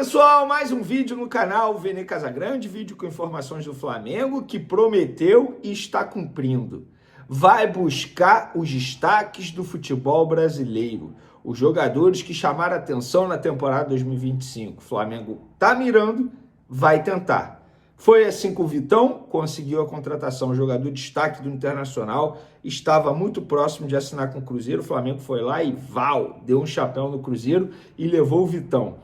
Pessoal, mais um vídeo no canal Vene Casagrande, vídeo com informações do Flamengo que prometeu e está cumprindo. Vai buscar os destaques do futebol brasileiro, os jogadores que chamaram atenção na temporada 2025. O Flamengo está mirando, vai tentar. Foi assim com o Vitão, conseguiu a contratação, o jogador destaque do Internacional, estava muito próximo de assinar com o Cruzeiro, o Flamengo foi lá e deu um chapéu no Cruzeiro e levou o Vitão.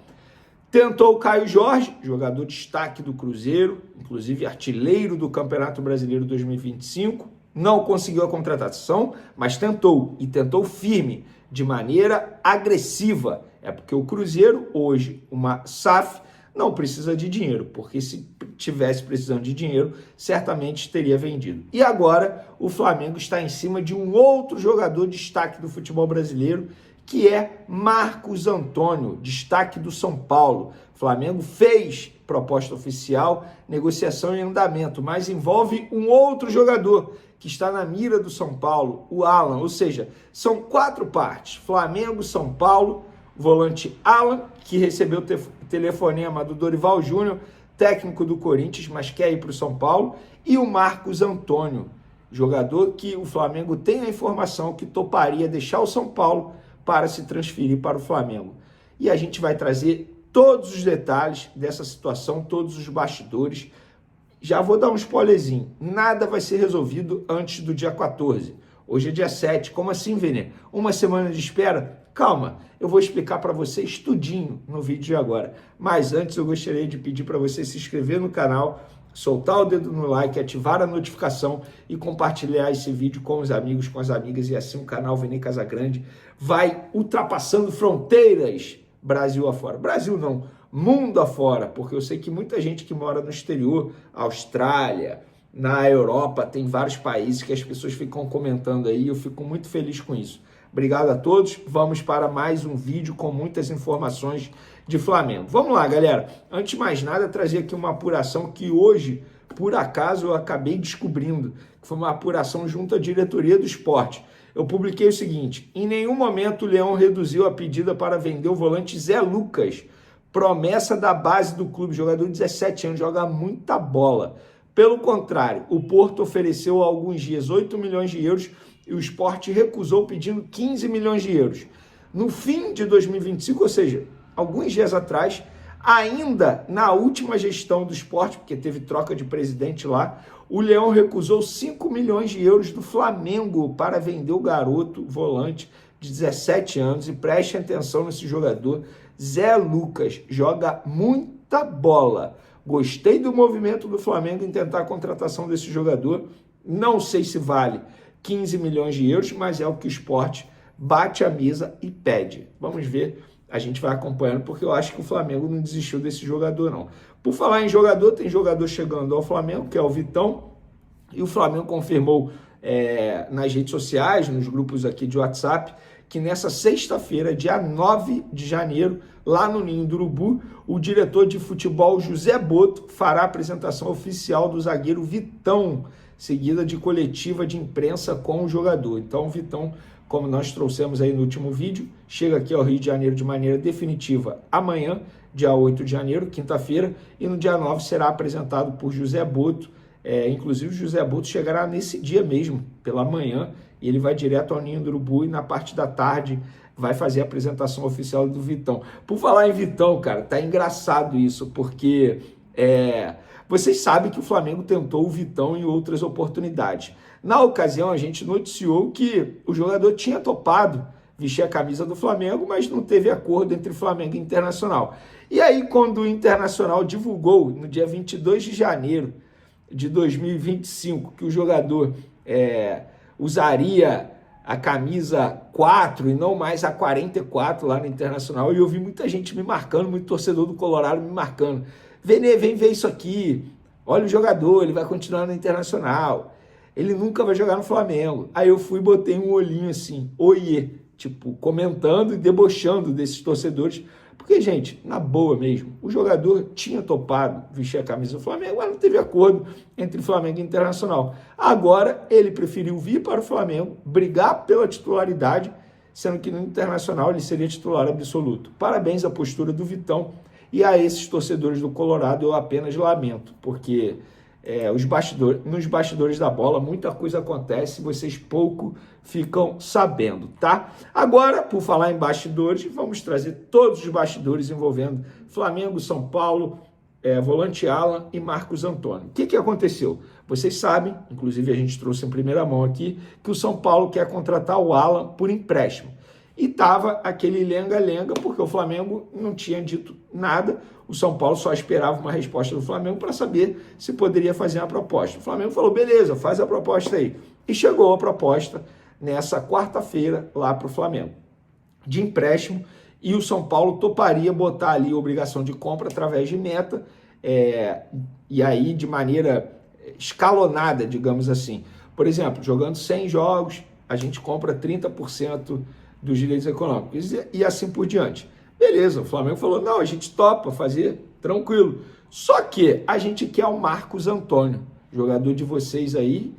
Tentou o Caio Jorge, jogador destaque do Cruzeiro, inclusive artilheiro do Campeonato Brasileiro 2025. Não conseguiu a contratação, mas tentou, e tentou firme, de maneira agressiva. É porque o Cruzeiro, hoje, uma SAF, não precisa de dinheiro, porque se tivesse precisando de dinheiro, certamente teria vendido. E agora, o Flamengo está em cima de um outro jogador destaque do futebol brasileiro, que é Marcos Antônio, destaque do São Paulo. O Flamengo fez proposta oficial, negociação em andamento, mas envolve um outro jogador que está na mira do São Paulo, o Alan. Ou seja, são 4 partes: Flamengo, São Paulo, volante Alan, que recebeu o telefonema do Dorival Júnior, técnico do Corinthians, mas quer ir para o São Paulo, e o Marcos Antônio, jogador que o Flamengo tem a informação que toparia deixar o São Paulo para se transferir para o Flamengo. E a gente vai trazer todos os detalhes dessa situação, todos os bastidores. Já vou dar um spoilerzinho, nada vai ser resolvido antes do dia 14. Hoje é dia 7, como assim, Vene? Uma semana de espera? Calma, eu vou explicar para vocês tudinho no vídeo de agora. Mas antes eu gostaria de pedir para você se inscrever no canal, soltar o dedo no like, ativar a notificação e compartilhar esse vídeo com os amigos, com as amigas, e assim o canal Vene Casagrande vai ultrapassando fronteiras Brasil afora. Brasil não, mundo afora, porque eu sei que muita gente que mora no exterior, Austrália, na Europa, tem vários países que as pessoas ficam comentando aí, eu fico muito feliz com isso. Obrigado a todos, vamos para mais um vídeo com muitas informações de Flamengo. Vamos lá, galera. Antes de mais nada, trazer aqui uma apuração que hoje, por acaso, eu acabei descobrindo, que foi uma apuração junto à diretoria do esporte. Eu publiquei o seguinte: em nenhum momento o Leão reduziu a pedida para vender o volante Zé Lucas, promessa da base do clube, jogador de 17 anos, joga muita bola. Pelo contrário, o Porto ofereceu há alguns dias 8 milhões de euros e o Sport recusou pedindo 15 milhões de euros. No fim de 2025, ou seja, alguns dias atrás, ainda na última gestão do Sport, porque teve troca de presidente lá, o Leão recusou 5 milhões de euros do Flamengo para vender o garoto volante de 17 anos. E preste atenção nesse jogador, Zé Lucas, joga muita bola. Gostei do movimento do Flamengo em tentar a contratação desse jogador. Não sei se vale 15 milhões de euros, mas é o que o Sport bate a mesa e pede. Vamos ver, a gente vai acompanhando, porque eu acho que o Flamengo não desistiu desse jogador, não. Por falar em jogador, tem jogador chegando ao Flamengo, que é o Vitão, e o Flamengo confirmou nas redes sociais, nos grupos aqui de WhatsApp, que nessa sexta-feira, dia 9 de janeiro, lá no Ninho do Urubu, o diretor de futebol José Boto fará a apresentação oficial do zagueiro Vitão, seguida de coletiva de imprensa com o jogador. Então, o Vitão, como nós trouxemos aí no último vídeo, chega aqui ao Rio de Janeiro de maneira definitiva amanhã, dia 8 de janeiro, quinta-feira, e no dia 9 será apresentado por José Boto. Inclusive, o José Boto chegará nesse dia mesmo, pela manhã, e ele vai direto ao Ninho do Urubu e na parte da tarde vai fazer a apresentação oficial do Vitão. Por falar em Vitão, cara, tá engraçado isso, porque vocês sabem que o Flamengo tentou o Vitão em outras oportunidades. Na ocasião, a gente noticiou que o jogador tinha topado vestir a camisa do Flamengo, mas não teve acordo entre Flamengo e Internacional. E aí, quando o Internacional divulgou, no dia 22 de janeiro de 2025, que o jogador usaria a camisa 4 e não mais a 44 lá no Internacional, e eu vi muita gente me marcando, muito torcedor do Colorado me marcando. Vene, vem ver isso aqui, olha o jogador, ele vai continuar no Internacional, ele nunca vai jogar no Flamengo. Aí eu fui e botei um olhinho assim, oiê, tipo, comentando e debochando desses torcedores, porque, gente, na boa mesmo, o jogador tinha topado vestir a camisa do Flamengo, mas não teve acordo entre Flamengo e Internacional. Agora, ele preferiu vir para o Flamengo, brigar pela titularidade, sendo que no Internacional ele seria titular absoluto. Parabéns à postura do Vitão E a esses torcedores do Colorado eu apenas lamento, porque nos bastidores da bola muita coisa acontece e vocês pouco ficam sabendo, tá? Agora, por falar em bastidores, vamos trazer todos os bastidores envolvendo Flamengo, São Paulo, volante Alan e Marcos Antônio. O que aconteceu? Vocês sabem, inclusive a gente trouxe em primeira mão aqui, que o São Paulo quer contratar o Alan por empréstimo. E tava aquele lenga-lenga, porque o Flamengo não tinha dito nada, o São Paulo só esperava uma resposta do Flamengo para saber se poderia fazer uma proposta. O Flamengo falou, beleza, faz a proposta aí. E chegou a proposta nessa quarta-feira lá para o Flamengo, de empréstimo, e o São Paulo toparia botar ali a obrigação de compra através de meta, e aí de maneira escalonada, digamos assim. Por exemplo, jogando 100 jogos, a gente compra 30% dos direitos econômicos e assim por diante. Beleza, o Flamengo falou, não, a gente topa fazer, tranquilo. Só que a gente quer o Marcos Antônio, jogador de vocês aí,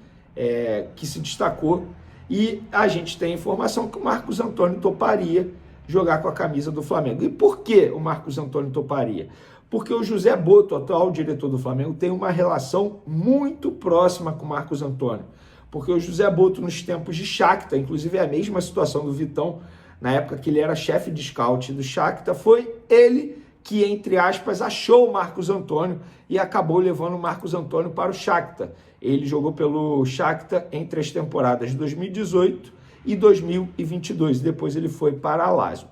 que se destacou, e a gente tem informação que o Marcos Antônio toparia jogar com a camisa do Flamengo. E por que o Marcos Antônio toparia? Porque o José Botto, atual diretor do Flamengo, tem uma relação muito próxima com o Marcos Antônio. Porque o José Botto, nos tempos de Shakhtar, inclusive é a mesma situação do Vitão, na época que ele era chefe de scout do Shakhtar, foi ele que, entre aspas, achou o Marcos Antônio e acabou levando o Marcos Antônio para o Shakhtar. Ele jogou pelo Shakhtar entre as temporadas de 2018 e 2022, depois ele foi para a Lazio.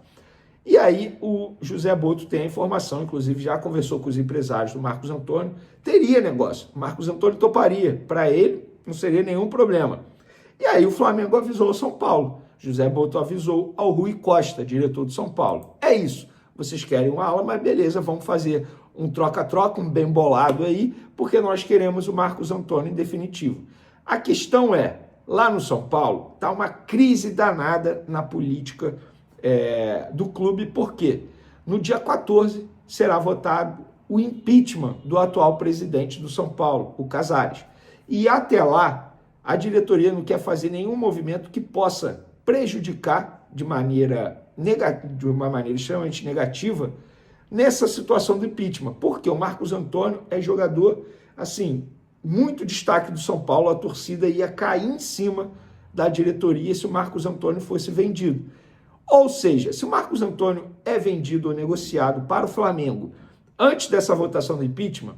E aí o José Botto tem a informação, inclusive já conversou com os empresários do Marcos Antônio, teria negócio, o Marcos Antônio toparia, para ele não seria nenhum problema. E aí o Flamengo avisou o São Paulo, José Botto avisou ao Rui Costa, diretor do São Paulo. É isso, vocês querem um Alan, mas beleza, vamos fazer um troca-troca, um bem bolado aí, porque nós queremos o Marcos Antônio em definitivo. A questão é, lá no São Paulo, está uma crise danada na política do clube, porque no dia 14 será votado o impeachment do atual presidente do São Paulo, o Casares. E até lá, a diretoria não quer fazer nenhum movimento que possa prejudicar de uma maneira extremamente negativa nessa situação do impeachment, porque o Marcos Antônio é jogador, assim, muito destaque do São Paulo, a torcida ia cair em cima da diretoria se o Marcos Antônio fosse vendido. Ou seja, se o Marcos Antônio é vendido ou negociado para o Flamengo antes dessa votação do impeachment,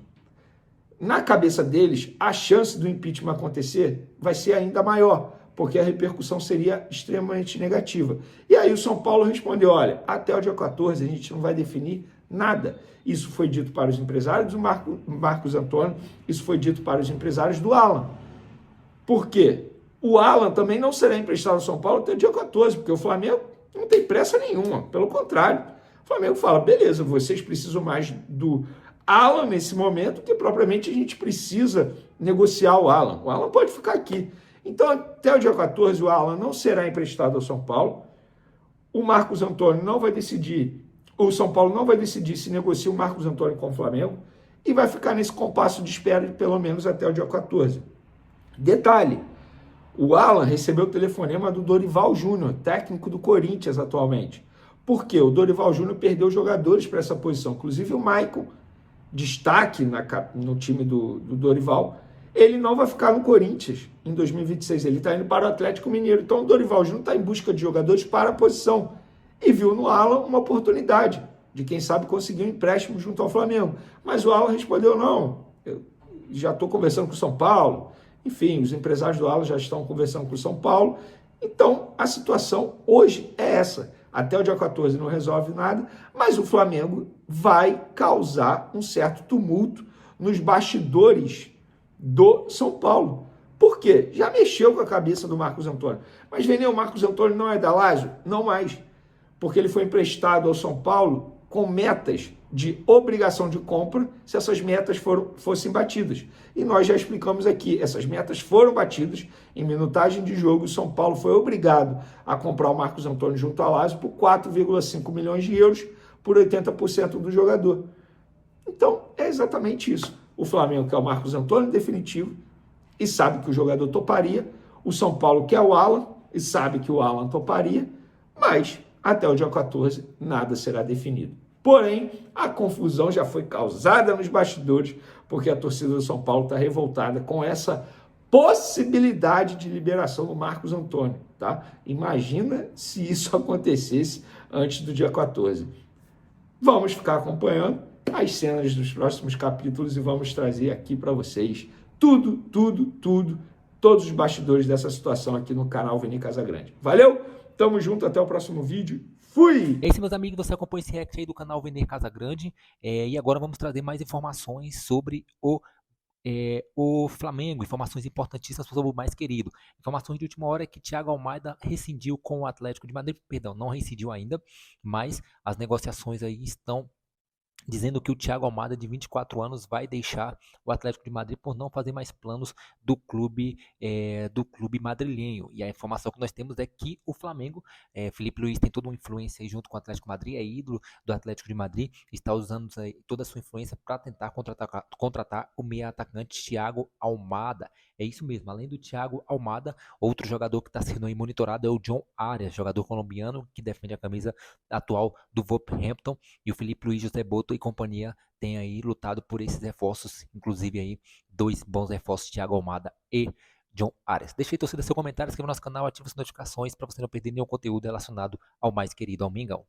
na cabeça deles, a chance do impeachment acontecer vai ser ainda maior, porque a repercussão seria extremamente negativa. E aí o São Paulo respondeu, olha, até o dia 14 a gente não vai definir nada. Isso foi dito para os empresários do Marcos Antônio, isso foi dito para os empresários do Alan. Por quê? O Alan também não será emprestado ao São Paulo até o dia 14, porque o Flamengo não tem pressa nenhuma, pelo contrário. O Flamengo fala, beleza, vocês precisam mais do Alan nesse momento, que propriamente a gente precisa negociar o Alan. O Alan pode ficar aqui. Então, até o dia 14, o Alan não será emprestado ao São Paulo. O Marcos Antônio não vai decidir, o São Paulo não vai decidir se negocia o Marcos Antônio com o Flamengo e vai ficar nesse compasso de espera de pelo menos até o dia 14. Detalhe, o Alan recebeu o telefonema do Dorival Júnior, técnico do Corinthians atualmente. Por quê? O Dorival Júnior perdeu jogadores para essa posição, inclusive o Maicon, destaque no time do Dorival, ele não vai ficar no Corinthians em 2026, ele está indo para o Atlético Mineiro. Então o Dorival Júnior está em busca de jogadores para a posição e viu no Alan uma oportunidade de, quem sabe, conseguir um empréstimo junto ao Flamengo. Mas o Alan respondeu, não, eu já estou conversando com o São Paulo. Enfim, os empresários do Alan já estão conversando com o São Paulo. Então, a situação hoje é essa. Até o dia 14 não resolve nada, mas o Flamengo vai causar um certo tumulto nos bastidores do São Paulo. Por quê? Já mexeu com a cabeça do Marcos Antônio. Mas, Veneu, o Marcos Antônio não é da Lazio? Não mais. Porque ele foi emprestado ao São Paulo com metas de obrigação de compra se essas metas fossem batidas. E nós já explicamos aqui, essas metas foram batidas em minutagem de jogo, o São Paulo foi obrigado a comprar o Marcos Antônio junto à Lazio por 4,5 milhões de euros por 80% do jogador. Então, é exatamente isso. O Flamengo quer o Marcos Antônio definitivo e sabe que o jogador toparia, o São Paulo quer o Alan e sabe que o Alan toparia, mas até o dia 14 nada será definido. Porém, a confusão já foi causada nos bastidores, porque a torcida do São Paulo está revoltada com essa possibilidade de liberação do Marcos Antônio, tá? Imagina se isso acontecesse antes do dia 14. Vamos ficar acompanhando as cenas dos próximos capítulos e vamos trazer aqui para vocês tudo, todos os bastidores dessa situação aqui no canal Vini Casagrande. Valeu? Tamo junto, até o próximo vídeo. Fui! É isso, meus amigos, você acompanha esse react aí do canal Vender Casagrande. E agora vamos trazer mais informações sobre o Flamengo, informações importantíssimas sobre o mais querido. Informações de última hora é que Thiago Almada rescindiu com o Atlético de Madrid, perdão, não rescindiu ainda, mas as negociações aí estão dizendo que o Thiago Almada, de 24 anos, vai deixar o Atlético de Madrid por não fazer mais planos do clube madrilenho. E a informação que nós temos é que o Flamengo, Felipe Luiz tem toda uma influência aí junto com o Atlético de Madrid, é ídolo do Atlético de Madrid, está usando aí toda a sua influência para tentar contratar o meia atacante Thiago Almada. É isso mesmo, além do Thiago Almada, outro jogador que está sendo aí monitorado é o John Arias, jogador colombiano que defende a camisa atual do Wolverhampton, e o Felipe Luiz, José Boto e companhia tem aí lutado por esses reforços, inclusive aí 2 bons reforços, Thiago Almada e John Arias. Deixe aí, torcida, seu comentário, inscreva no nosso canal, ative as notificações para você não perder nenhum conteúdo relacionado ao mais querido, ao Mengão.